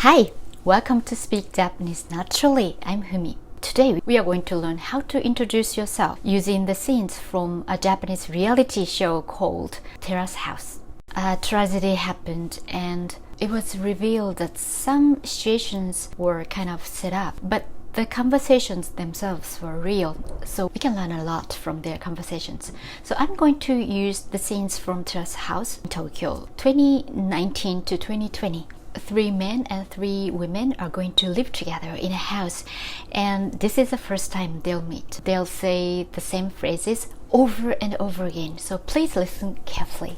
Hi, welcome to Speak Japanese Naturally. I'm Fumi. Today we are going to learn how to introduce yourself using the scenes from a Japanese reality show called TERRACE HOUSE. A tragedy happened and it was revealed that some situations were kind of set up, but the conversations themselves were real, so we can learn a lot from their conversations. So I'm going to use the scenes from TERRACE HOUSE in Tokyo, 2019 to 2020. 3 men and 3 women are going to live together in a house, and this is the first time they'll meet. They'll say the same phrases over and over again, so please listen carefully.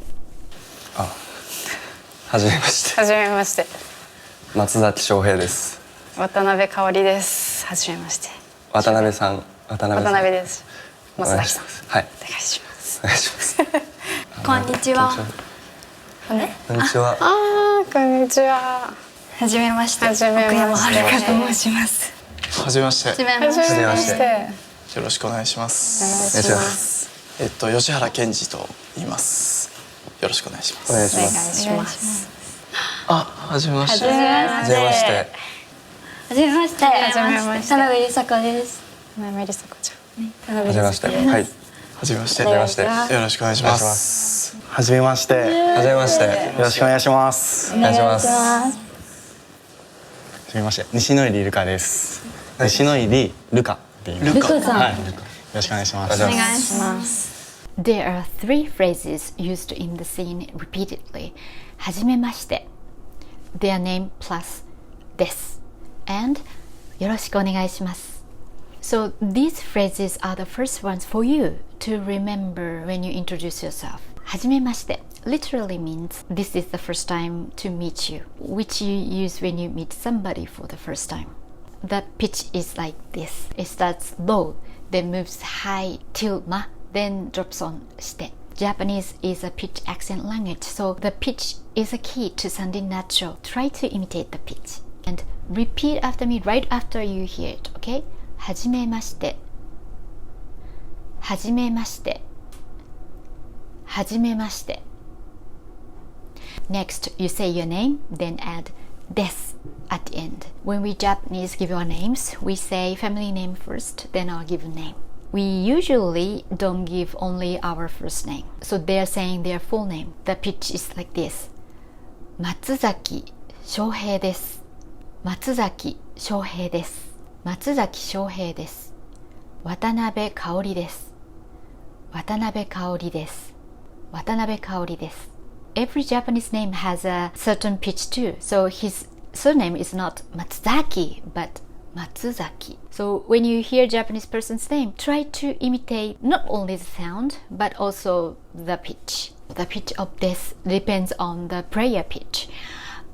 はじめまして。はじめまして。松崎翔平です。渡辺香織です。はじめまして。渡辺さん。渡辺です。松崎さん。はい。お願いします。お願いします。こんにちは。こんにちは。こんにちは。はじめまして。はじめまして。奥山遥と申します。はじめまして。はじめまして。はじめまして。よろしくお願いしまおす。願いします。吉原健二と言います。よろしくお願いします。お願いしお願います。します。はじめまして。はじめまはじめまして。はじめまして。はじめまして。田辺梨紗子です。田辺梨紗子ちゃん。はじめまして。はい。はじめまして。はじめまして。よろしくお願いします。はじめまして。はじめまして。よろしくお願いします。お願いします。はじめまして。西野入るかです。西野入るかって言います。ルカさん。はい。よろしくお願いします。お願いします。There are 3 phrases used in the scene repeatedly. はじめまして their name plus です and よろしくお願いします So these phrases are the first ones for you to remember when you introduce yourself. はじめまして literally means this is the first time to meet you, which you use when you meet somebody for the first time. The pitch is like this. It starts low, then moves high till ma, then drops on して Japanese is a pitch accent language, so the pitch is a key to sounding natural. Try to imitate the pitch and repeat after me right after you hear it, okay? はじめましてはじめましてはじめまして Next, you say your name, then add です at the end. When we Japanese give our names, we say family name first, then our given name. We usually don't give only our first name. So they're saying their full name. The pitch is like this. 松崎翔平です。松崎翔平です。松崎翔平です。渡辺香織です。渡辺香織です。渡辺香織です。Every Japanese name has a certain pitch too. So his surname is not Matsuzaki, but Matsuzaki. So when you hear a Japanese person's name, try to imitate not only the sound, but also the pitch. The pitch of this depends on the prayer pitch.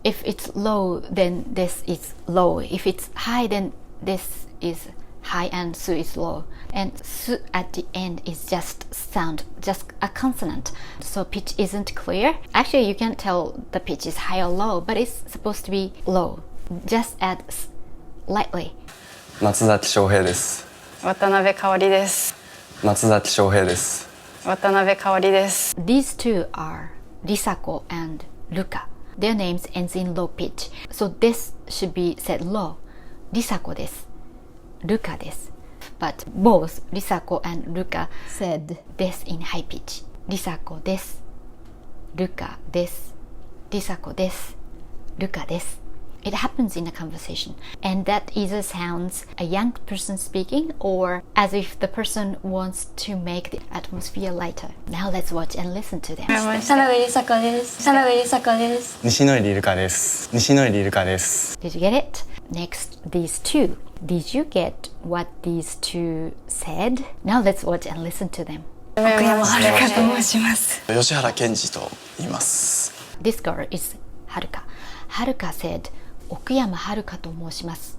If it's low, then this is low. If it's high, then this is high and su is low. And su at the end is just sound, just a consonant. So pitch isn't clear. Actually, you can't tell the pitch is high or low, but it's supposed to be low. Just add lightly. 松崎翔平です。渡辺香織です。松崎翔平です。渡辺香織です。These two are Risako and Luka. Their names ends in low pitch. So this should be said low. Risako です。Luka です。But both Risako and Luka said this in high pitch. Risako です。Luka です。Risako です。Luka です。It happens in a conversation, and that either sounds a young person speaking or as if the person wants to make the atmosphere lighter. Now let's watch and listen to them. 田辺梨紗子です。田辺梨紗子です。西野入るかです。西野入るかです。Did you get it? Next, these two. Did you get what these two said? Now let's watch and listen to them. 奥山遥と申します。吉原健二と言います。This girl is Haruka. Haruka said, 奥山遥と申します。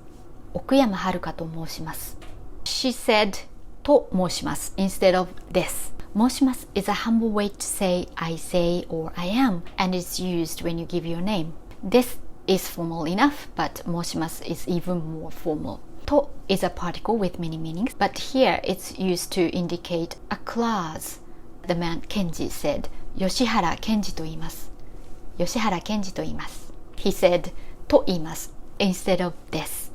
奥山遥と申します。She said と申します instead of this. 申します is a humble way to say I say or I am, and it's used when you give your name. This is formal enough, but 申します is even more formal. と is a particle with many meanings, but here it's used to indicate a class. The man Kenji said, 吉原健二と言います。吉原健二と言います。He said と言います instead of this.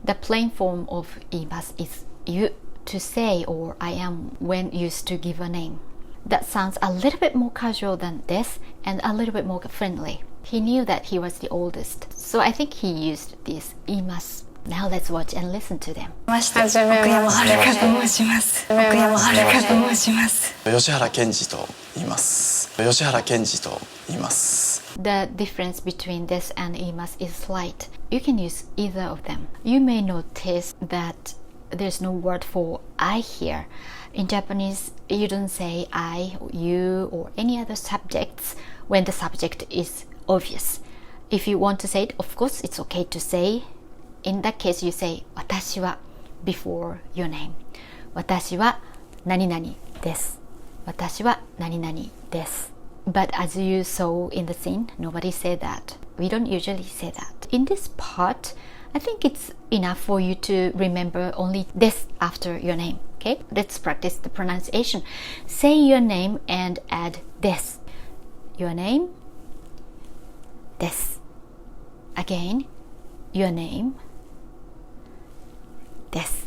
The plain form of imasu is you to say or I am when used to give a name. That sounds a little bit more casual than this and a little bit more friendly. He knew that he was the oldest, so I think he used this imasu. Now let's watch and listen to them. はじめまして。奥山遥と申します。奥山遥と申します。吉原健二と言います。吉原健二と言います。The difference between this and imasu is slight. You can use either of them. You may notice that there's no word for I here. In Japanese, you don't say I, you, or any other subjects when the subject is obvious. If you want to say it, of course, it's okay to say. In that case, you say 私は before your name. 私は何々です。私は何々です。But as you saw in the scene, nobody said that. We don't usually say that. In this part, I think it's enough for you to remember only this after your name. Okay, let's practice the pronunciation. Say your name and add this. Your name, this. Again, your name, this.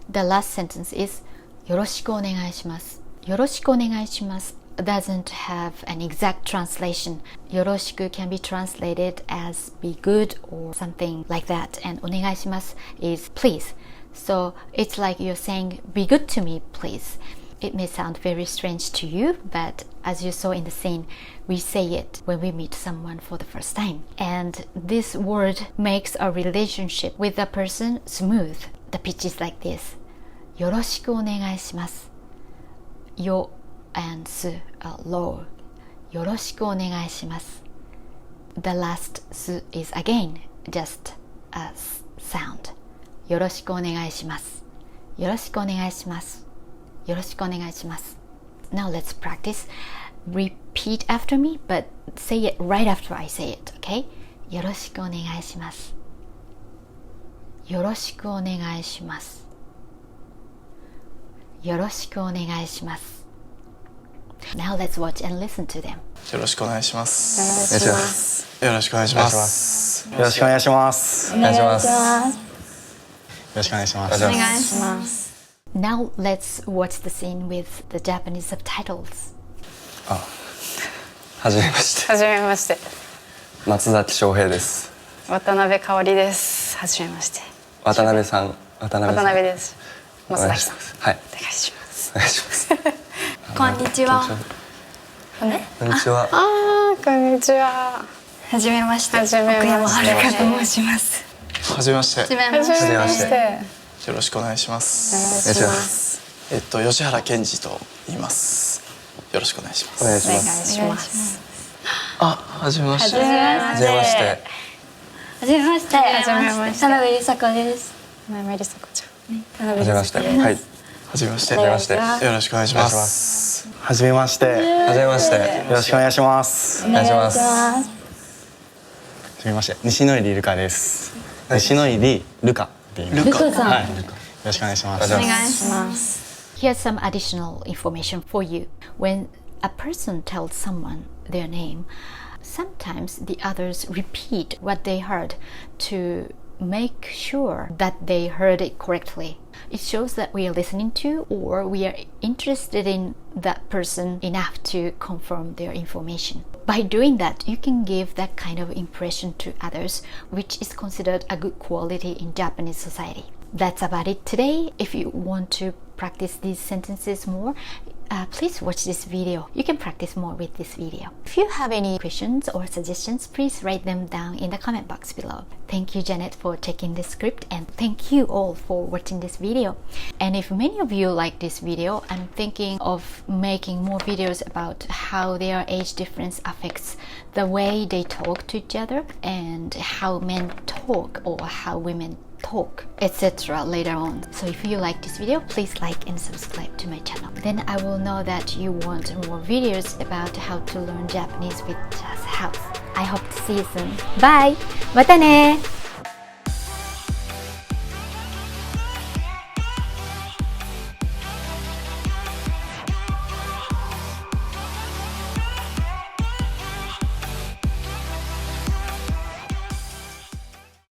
The last sentence is よろしくお願いします。よろしくお願いします doesn't have an exact translation. よろしく can be translated as be good or something like that. And お願いします is please. So it's like you're saying, be good to me, please. It may sound very strange to you, but as you saw in the scene, we say it when we meet someone for the first time. And this word makes our relationship with the person smooth. The pitch is like this. よろしくお願いします。よ and su are low. よろしくお願いします。The last su is again just a sound. よろしくお願いします。よろしくお願いします。よろしくお願いします。Now let's practice. Repeat after me, but say it right after I say it, okay? よろしくお願いします。よろしくお願いします。よろしくお願いします。Now let's watch and listen to them. よろしくお願いします。よろしくお願いします。よろしくお願いします。お願いします。よろしくお願いします。お願いします。Now let's watch the scene with the Japanese subtitles. はじめまして。はじめまして。松崎翔平です。渡辺香織です。はじめまして。渡辺さん。渡辺です。松崎さん。はい。お願いします。お願いします。こんにちは。こんにちは。こんにちは。はじめまして。はじめまして。奥山遥と申します。はじめまして。はじめまして。はじめまして。よろしくお願いしまおす。願いします。吉原健二と言います。よろしくお願いします。お願いしお願います。します。はじめまして。はじめまして。はじめまして。はじめまして。田辺梨紗子です。田辺梨紗子ちゃん。田はじめまして。はい。はじめまして。はじめまして。よろしくお願いします。はじめまして。はじめまして。よろしくお願いします。お願いします。はじめまして。西野入るかです。西野入るかって言います。ルカさん。はい。よろしくお願いします。お願いします。Here's some additional information for you. When a person tells someone their name, sometimes the others repeat what they heard to make sure that they heard it correctly. It shows that we are listening to or we are interested in that person enough to confirm their information. By doing that, you can give that kind of impression to others, which is considered a good quality in Japanese society. That's about it today. If you want to practice these sentences more, please watch this video. You can practice more with this video. If you have any questions or suggestions, please write them down in the comment box below. Thank you, Janet, for checking the script, and thank you all for watching this video. And if many of you like this video, I'm thinking of making more videos about how their age difference affects the way they talk to each other and how men talk or how women talk, etc. later on. So if you like this video, please like and subscribe to my channel. Then I will know that you want more videos about how to learn Japanese with TERRACE HOUSE. I hope to see you soon. Bye! またね!